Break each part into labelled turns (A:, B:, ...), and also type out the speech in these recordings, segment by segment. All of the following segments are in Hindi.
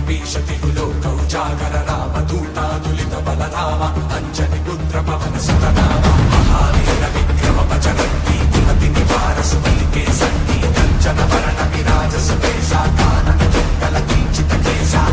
A: कपीशति लोकौ जागर रामदूतातुलित बलधाम अंजनी पुत्र पवन सुत नाम महावीर विक्रम बजरंगी कुमति निवार सुमलिके संगी कंचन वरण विराज सुकेशा कानन कुंडल किंचित केशा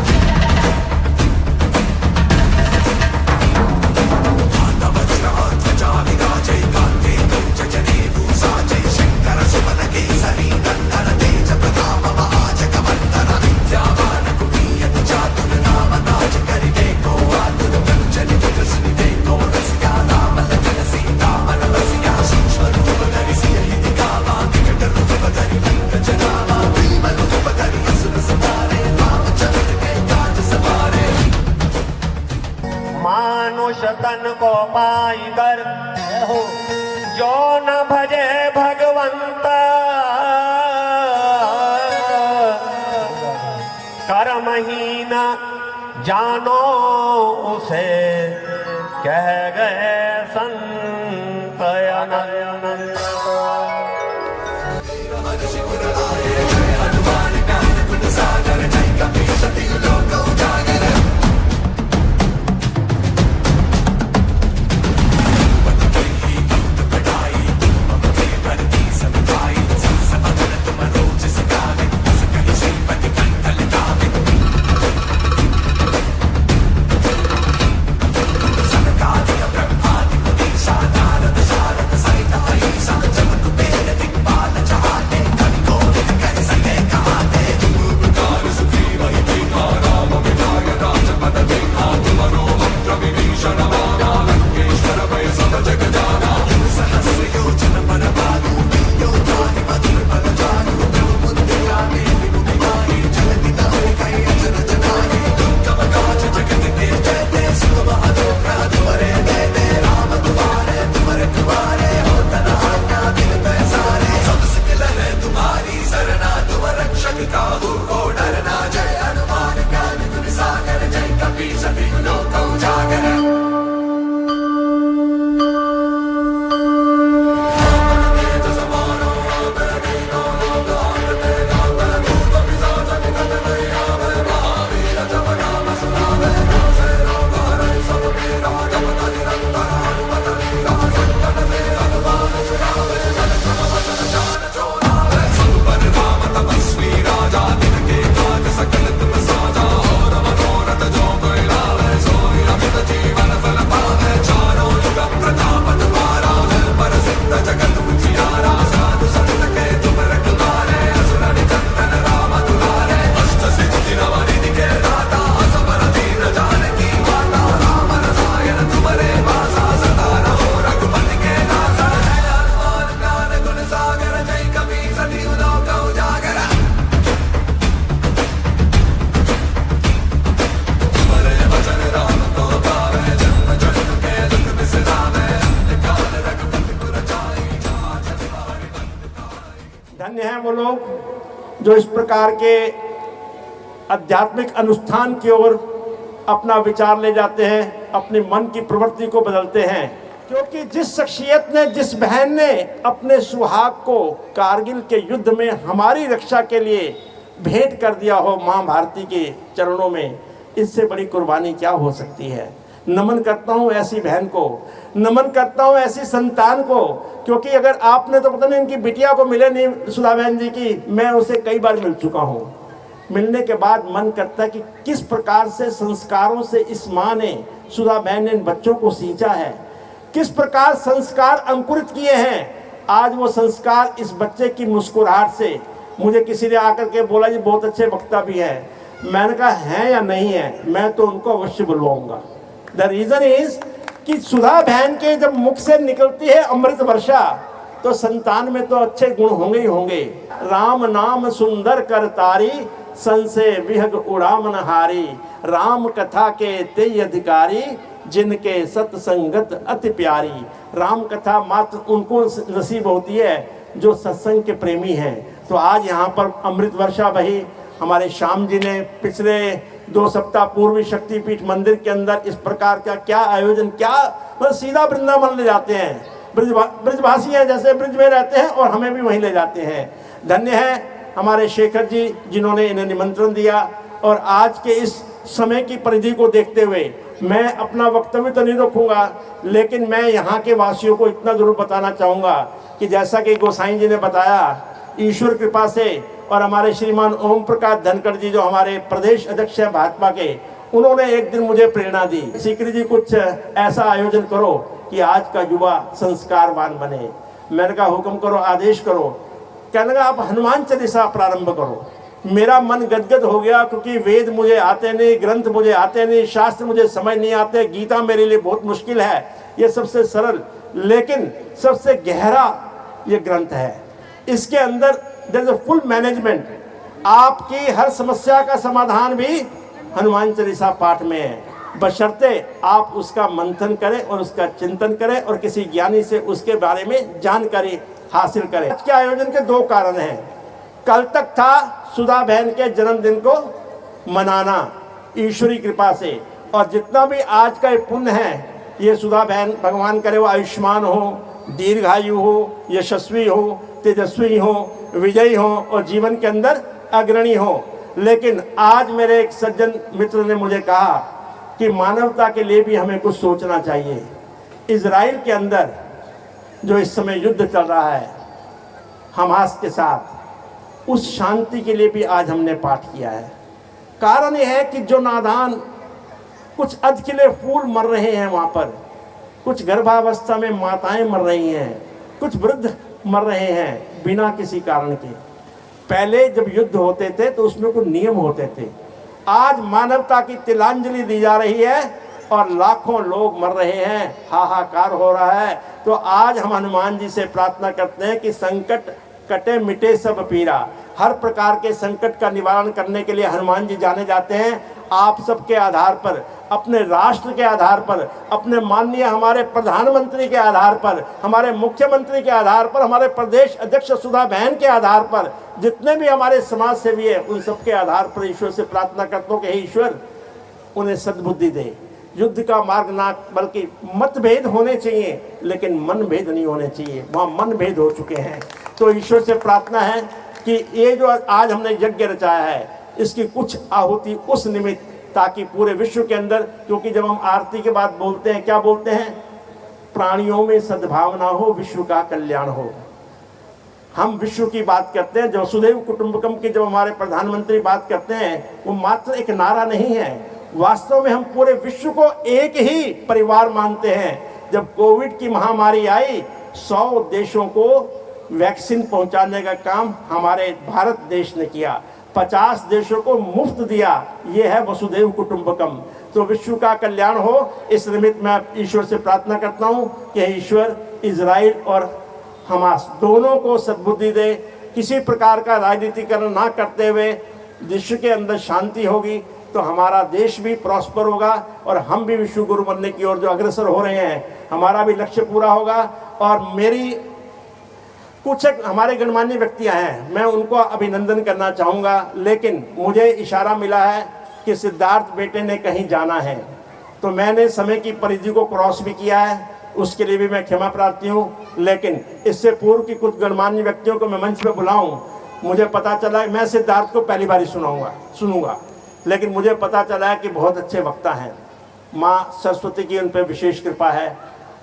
A: हाथ वज्र ध्वजा विराजै कान्ते कौजने भूषाजै शंकर सुमन केसरी नंदन तेज प्रताप महाजगवंदन विद्यावान कुलीयति चातुर नाम ताज करिवे को आतुर कंचन विकसित देखो रसिया नाम लखन सीता मन बसिया सूक्ष्म रूप धरि सियहि दिखावा विकट रूप धरि लंक जनावा भीम रूप धरि असुर संहारे रामचंद्र के काज सवारे
B: मानुष तन को पाई कर जो न भजे भगवंत कर्महीन जानो उसे कह गए संत अनंत।
A: हनुमान ज्ञान गुण सागर जय कपीशति लोकौ जागर
B: धन्य हैं वो लोग जो इस प्रकार के आध्यात्मिक अनुष्ठान की ओर अपना विचार ले जाते हैं, अपने मन की प्रवृत्ति को बदलते हैं। क्योंकि जिस शख्सियत ने, जिस बहन ने अपने सुहाग को कारगिल के युद्ध में हमारी रक्षा के लिए भेंट कर दिया हो माँ भारती के चरणों में, इससे बड़ी कुर्बानी क्या हो सकती है। नमन करता हूँ ऐसी बहन को, नमन करता हूँ ऐसी संतान को। क्योंकि अगर आपने तो पता नहीं इनकी बिटिया को मिले नहीं सुधा बहन जी की, मैं उसे कई बार मिल चुका हूँ। मिलने के बाद मन करता है कि किस प्रकार से संस्कारों से इस माँ ने, सुधा बहन ने इन बच्चों को सींचा है, किस प्रकार संस्कार अंकुरित किए हैं। आज वो संस्कार इस बच्चे की मुस्कुराहट से, मुझे किसी ने आकर के बोला जी बहुत अच्छे वक्ता भी है, मैंने कहा है या नहीं है, मैं तो उनको अवश्य बुलवाऊंगा। द रीजन इज कि सुधा बहन के जब मुख से निकलती है अमृत वर्षा, तो संतान में तो अच्छे गुण होंगे ही होंगे। राम नाम सुंदर कर तारी, संशय विहग उड़ामन हारी। राम कथा के तेय अधिकारी, जिनके सत्संगत अति प्यारी। राम कथा मात्र उनको नसीब होती है जो सत्संग के प्रेमी हैं। तो आज यहाँ पर अमृत वर्षा बही। हमारे श्याम जी ने पिछले 2 सप्ताह पूर्व शक्तिपीठ मंदिर के अंदर इस प्रकार का क्या आयोजन, क्या मतलब सीधा वृंदावन ले जाते हैं। ब्रजवासी हैं, जैसे ब्रज में रहते हैं और हमें भी वहीं ले जाते हैं। धन्य है हमारे शेखर जी जिन्होंने इन्हें निमंत्रण दिया। और आज के इस समय की परिधि को देखते हुए मैं अपना वक्तव्य तो नहीं रखूंगा, लेकिन मैं यहाँ के वासियों को इतना जरूर बताना चाहूँगा कि जैसा कि गोसाई जी ने बताया, ईश्वर कृपा से और हमारे श्रीमान ओम प्रकाश धनखड़ जी जो हमारे प्रदेश अध्यक्ष हैं भाजपा के, उन्होंने एक दिन मुझे प्रेरणा दी, सीकरी जी कुछ ऐसा आयोजन करो कि आज का युवा संस्कारवान बने। मैंने कहा हुक्म करो, आदेश करो। कहने लगा आप हनुमान चालीसा प्रारंभ करो। मेरा मन गदगद हो गया, क्योंकि वेद मुझे आते नहीं, ग्रंथ मुझे आते नहीं, शास्त्र मुझे समझ नहीं आते, गीता मेरे लिए बहुत मुश्किल है। ये सबसे सरल लेकिन सबसे गहरा ये ग्रंथ है। इसके अंदर there is a full management. आपकी हर समस्या का समाधान भी हनुमान चालीसा पाठ में है, बशर्ते आप उसका मंथन करें और उसका चिंतन करें और किसी ज्ञानी से उसके बारे में जानकारी हासिल करें। आज के आयोजन के दो कारण हैं। कल तक था सुधा बहन के जन्मदिन को मनाना ईश्वरी कृपा से, और जितना भी आज का ये पुण्य है, ये सुधा बहन भगवान करे वो आयुष्मान हो, दीर्घायु हो, यशस्वी हो, तेजस्वी हो, विजयी हो और जीवन के अंदर अग्रणी हो। लेकिन आज मेरे एक सज्जन मित्र ने मुझे कहा कि मानवता के लिए भी हमें कुछ सोचना चाहिए। इजराइल के अंदर जो इस समय युद्ध चल रहा है हमास के साथ, उस शांति के लिए भी आज हमने पाठ किया है। कारण यह है कि जो नादान कुछ अधखिले फूल मर रहे हैं वहाँ पर, कुछ गर्भावस्था में माताएं मर रही हैं, कुछ वृद्ध मर रहे हैं बिना किसी कारण के। पहले जब युद्ध होते थे तो उसमें कुछ नियम होते थे। आज मानवता की तिलांजलि दी जा रही है और लाखों लोग मर रहे हैं, हाहाकार हो रहा है। तो आज हम हनुमान जी से प्रार्थना करते हैं कि संकट कटे मिटे सब पीरा। हर प्रकार के संकट का निवारण करने के लिए हनुमान जी जाने जाते हैं। आप सबके आधार पर, अपने राष्ट्र के आधार पर, अपने माननीय हमारे प्रधानमंत्री के आधार पर, हमारे मुख्यमंत्री के आधार पर, हमारे प्रदेश अध्यक्ष सुधा बहन के आधार पर, जितने भी हमारे समाज सेवी है उन सबके आधार पर ईश्वर से प्रार्थना करता हूँ कि हे ईश्वर उन्हें सद्बुद्धि दे। युद्ध का मार्ग ना, बल्कि मतभेद होने चाहिए लेकिन मन भेद नहीं होने चाहिए। वहाँ मन भेद हो चुके हैं। तो ईश्वर से प्रार्थना है कि ये जो आज हमने यज्ञ रचाया है इसकी कुछ आहुति उस निमित्त, ताकि पूरे विश्व के अंदर, क्योंकि जब हम आरती के बाद बोलते हैं, क्या बोलते हैं? प्राणियों में सद्भावना हो, विश्व का कल्याण हो। हम विश्व की बात करते हैं। जो वसुधैव कुटुंबकम की जब हमारे प्रधानमंत्री बात करते हैं, वो मात्र एक नारा नहीं है, वास्तव में हम पूरे विश्व को एक ही परिवार मानते हैं। जब कोविड की महामारी आई, 100 देशों को वैक्सीन पहुंचाने का काम हमारे भारत देश ने किया, 50 देशों को मुफ्त दिया। ये है वसुधैव कुटुंबकम। तो विश्व का कल्याण हो, इस निमित्त मैं ईश्वर से प्रार्थना करता हूँ कि ईश्वर इजराइल और हमास दोनों को सद्बुद्धि दे। किसी प्रकार का राजनीतिकरण ना करते हुए विश्व के अंदर शांति होगी तो हमारा देश भी प्रॉस्पर होगा और हम भी विश्व गुरु बनने की ओर जो अग्रसर हो रहे हैं, हमारा भी लक्ष्य पूरा होगा। और मेरी कुछ हमारे गणमान्य व्यक्तियां हैं, मैं उनको अभिनंदन करना चाहूँगा, लेकिन मुझे इशारा मिला है कि सिद्धार्थ बेटे ने कहीं जाना है, तो मैंने समय की परिधि को क्रॉस भी किया है, उसके लिए भी मैं क्षमा प्रार्थी हूँ। लेकिन इससे पूर्व की कुछ गणमान्य व्यक्तियों को मैं मंच पे बुलाऊं, मुझे पता चला, मैं सिद्धार्थ को पहली बार सुनूंगा, लेकिन मुझे पता चला है कि बहुत अच्छे वक्ता हैं। माँ सरस्वती की उन पर विशेष कृपा है,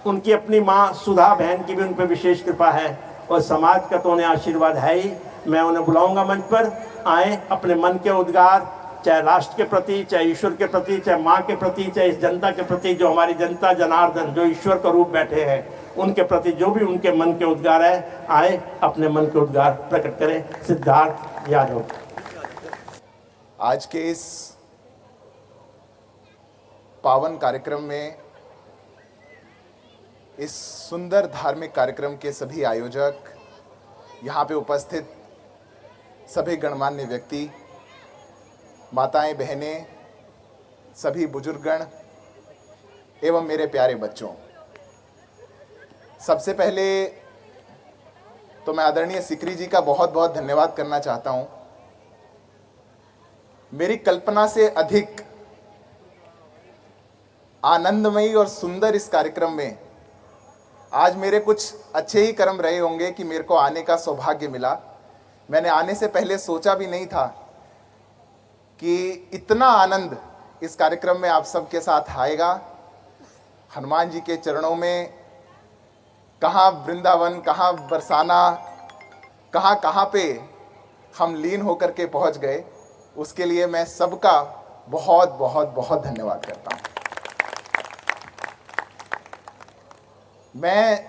B: उनकी अपनी माँ सुधा बहन की भी उन पर विशेष कृपा है, और समाज का तो उन्हें आशीर्वाद है ही। मैं उन्हें बुलाऊंगा मंच पर, आए, अपने मन के उद्गार, चाहे राष्ट्र के प्रति, चाहे ईश्वर के प्रति, चाहे माँ के प्रति, चाहे इस जनता के प्रति, जो हमारी जनता जनार्दन जो ईश्वर का रूप बैठे हैं, उनके प्रति जो भी उनके मन के उद्गार है, आए अपने मन के उद्गार प्रकट करें। सिद्धार्थ यादव।
C: आज के इस पावन कार्यक्रम में, इस सुंदर धार्मिक कार्यक्रम के सभी आयोजक, यहाँ पे उपस्थित सभी गणमान्य व्यक्ति, माताएं, बहनें, सभी बुजुर्गगण एवं मेरे प्यारे बच्चों, सबसे पहले तो मैं आदरणीय सीकरी जी का बहुत बहुत धन्यवाद करना चाहता हूँ। मेरी कल्पना से अधिक आनंदमयी और सुंदर इस कार्यक्रम में आज मेरे कुछ अच्छे ही कर्म रहे होंगे कि मेरे को आने का सौभाग्य मिला। मैंने आने से पहले सोचा भी नहीं था कि इतना आनंद इस कार्यक्रम में आप सबके साथ आएगा। हनुमान जी के चरणों में कहाँ वृंदावन, कहाँ बरसाना, कहाँ कहाँ पे हम लीन होकर के पहुंच गए, उसके लिए मैं सबका बहुत बहुत बहुत धन्यवाद करता हूं। मैं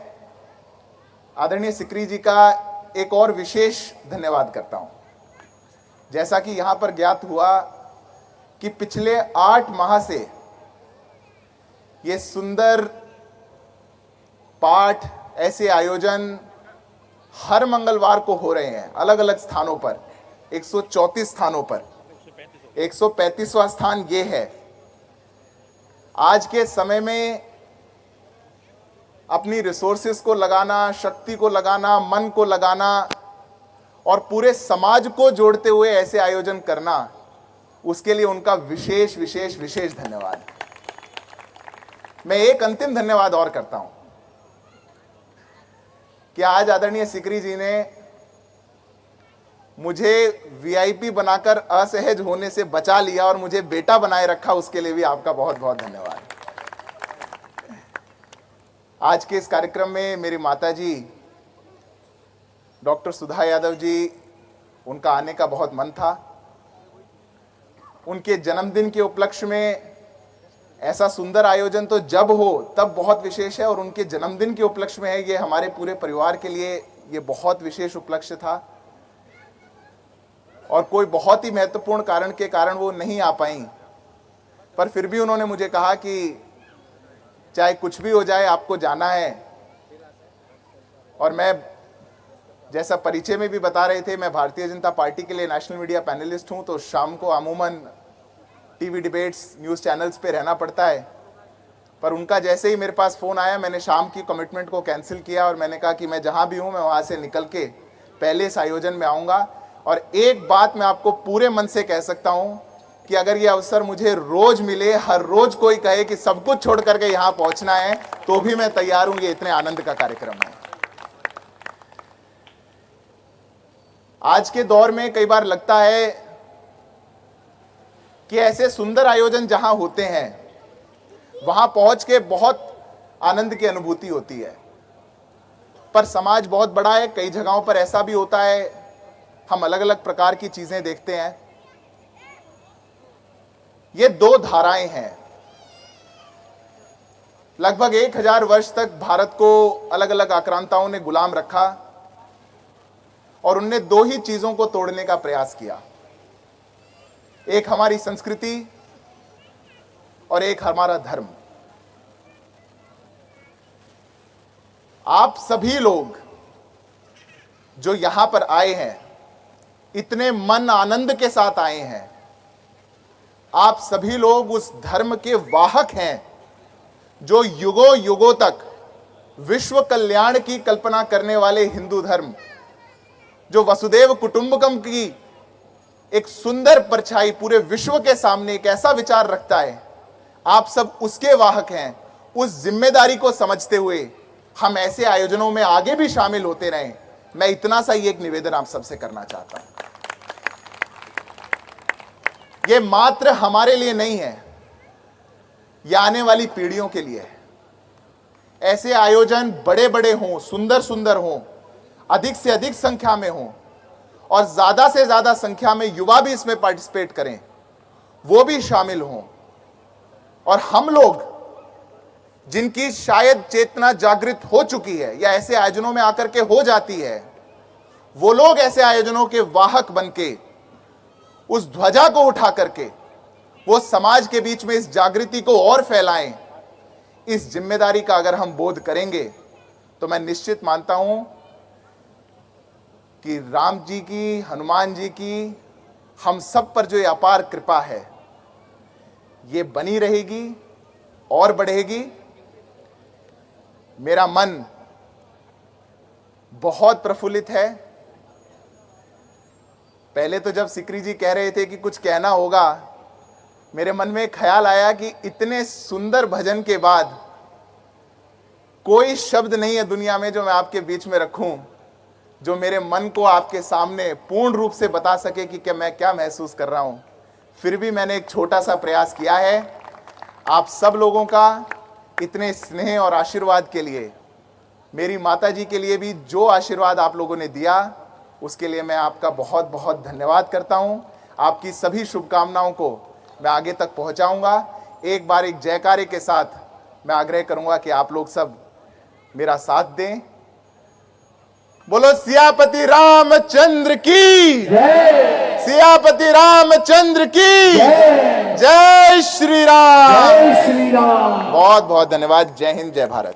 C: आदरणीय सिकरी जी का एक और विशेष धन्यवाद करता हूं। जैसा कि यहां पर ज्ञात हुआ कि पिछले 8 माह से ये सुंदर पाठ, ऐसे आयोजन हर मंगलवार को हो रहे हैं अलग अलग स्थानों पर, 134 स्थानों पर। 135वां स्थान ये है। आज के समय में अपनी रिसोर्सेस को लगाना, शक्ति को लगाना, मन को लगाना और पूरे समाज को जोड़ते हुए ऐसे आयोजन करना, उसके लिए उनका विशेष विशेष विशेष धन्यवाद। मैं एक अंतिम धन्यवाद और करता हूं कि आज आदरणीय सिकरी जी ने मुझे वीआईपी बनाकर असहज होने से बचा लिया और मुझे बेटा बनाए रखा, उसके लिए भी आपका बहुत बहुत धन्यवाद। आज के इस कार्यक्रम में मेरी माताजी डॉक्टर सुधा यादव जी, उनका आने का बहुत मन था। उनके जन्मदिन के उपलक्ष्य में ऐसा सुंदर आयोजन तो जब हो तब बहुत विशेष है, और उनके जन्मदिन के उपलक्ष्य में है, ये हमारे पूरे परिवार के लिए ये बहुत विशेष उपलक्ष्य था। और कोई बहुत ही महत्वपूर्ण कारण के कारण वो नहीं आ पाई, पर फिर भी उन्होंने मुझे कहा कि चाहे कुछ भी हो जाए आपको जाना है। और मैं, जैसा परिचय में भी बता रहे थे, मैं भारतीय जनता पार्टी के लिए नेशनल मीडिया पैनलिस्ट हूं, तो शाम को अमूमन टीवी डिबेट्स, न्यूज़ चैनल्स पे रहना पड़ता है। पर उनका जैसे ही मेरे पास फ़ोन आया, मैंने शाम की कमिटमेंट को कैंसिल किया और मैंने कहा कि मैं जहां भी हूं, मैं वहां से निकल के पहले इस आयोजन में आऊँगा। और एक बात मैं आपको पूरे मन से कह सकता हूं कि अगर ये अवसर मुझे रोज मिले, हर रोज कोई कहे कि सब कुछ छोड़ करके यहां पहुंचना है, तो भी मैं तैयार हूं। ये इतने आनंद का कार्यक्रम है। आज के दौर में कई बार लगता है कि ऐसे सुंदर आयोजन जहां होते हैं वहां पहुंच के बहुत आनंद की अनुभूति होती है, पर समाज बहुत बड़ा है। कई जगहों पर ऐसा भी होता है, हम अलग अलग प्रकार की चीजें देखते हैं। ये 2 धाराएं हैं। लगभग 1000 वर्ष तक भारत को अलग अलग आक्रांताओं ने गुलाम रखा और उनने 2 ही चीजों को तोड़ने का प्रयास किया। एक हमारी संस्कृति और एक हमारा धर्म। आप सभी लोग जो यहां पर आए हैं, इतने मन आनंद के साथ आए हैं। आप सभी लोग उस धर्म के वाहक हैं जो युगों युगों तक विश्व कल्याण की कल्पना करने वाले हिंदू धर्म, जो वसुदेव कुटुंबकम की एक सुंदर परछाई पूरे विश्व के सामने एक ऐसा विचार रखता है, आप सब उसके वाहक हैं। उस जिम्मेदारी को समझते हुए हम ऐसे आयोजनों में आगे भी शामिल होते रहें। मैं इतना सा ही एक निवेदन आप सबसे करना चाहता हूं। ये मात्र हमारे लिए नहीं है, यह आने वाली पीढ़ियों के लिए है। ऐसे आयोजन बड़े बड़े हों, सुंदर सुंदर हों, अधिक से अधिक संख्या में हों और ज्यादा से ज्यादा संख्या में युवा भी इसमें पार्टिसिपेट करें, वो भी शामिल हों। और हम लोग जिनकी शायद चेतना जागृत हो चुकी है या ऐसे आयोजनों में आकर के हो जाती है, वो लोग ऐसे आयोजनों के वाहक बनके उस ध्वजा को उठा करके वो समाज के बीच में इस जागृति को और फैलाएं। इस जिम्मेदारी का अगर हम बोध करेंगे तो मैं निश्चित मानता हूं कि राम जी की, हनुमान जी की हम सब पर जो ये अपार कृपा है, ये बनी रहेगी और बढ़ेगी। मेरा मन बहुत प्रफुल्लित है। पहले तो जब सिकरी जी कह रहे थे कि कुछ कहना होगा, मेरे मन में ख्याल आया कि इतने सुंदर भजन के बाद कोई शब्द नहीं है दुनिया में जो मैं आपके बीच में रखूं, जो मेरे मन को आपके सामने पूर्ण रूप से बता सके कि मैं क्या महसूस कर रहा हूं। फिर भी मैंने एक छोटा सा प्रयास किया है। आप सब लोगों का इतने स्नेह और आशीर्वाद के लिए, मेरी माता जी के लिए भी जो आशीर्वाद आप लोगों ने दिया, उसके लिए मैं आपका बहुत बहुत धन्यवाद करता हूं। आपकी सभी शुभकामनाओं को मैं आगे तक पहुंचाऊंगा। एक बार एक जयकारे के साथ मैं आग्रह करूंगा कि आप लोग सब मेरा साथ दें। बोलो सियापति रामचंद्र की जय, सियापति रामचंद्र की जय, जय श्री राम,
D: जय श्री राम।
C: बहुत बहुत धन्यवाद। जय हिंद, जय भारत।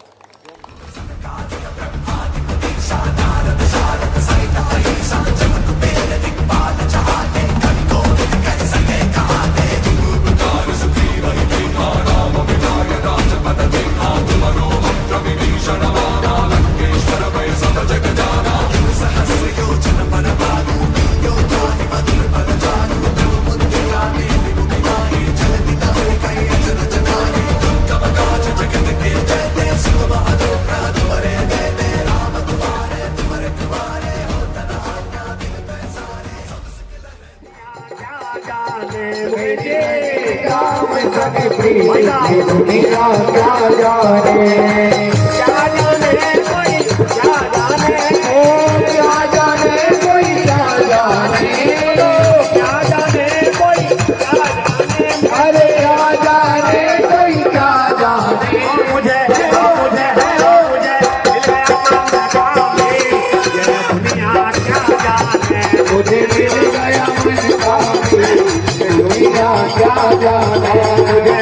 D: दुनिया क्या जाने, क्या जाने कोई क्या जाने, ओ क्या जाने कोई क्या जाने, क्या जाने कोई क्या जाने, अरे क्या जाने कोई क्या जाने। मुझे दुनिया क्या जाने, मुझे मिल गया मन का दुनिया क्या जाने, मुझे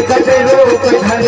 D: कटे रूप धर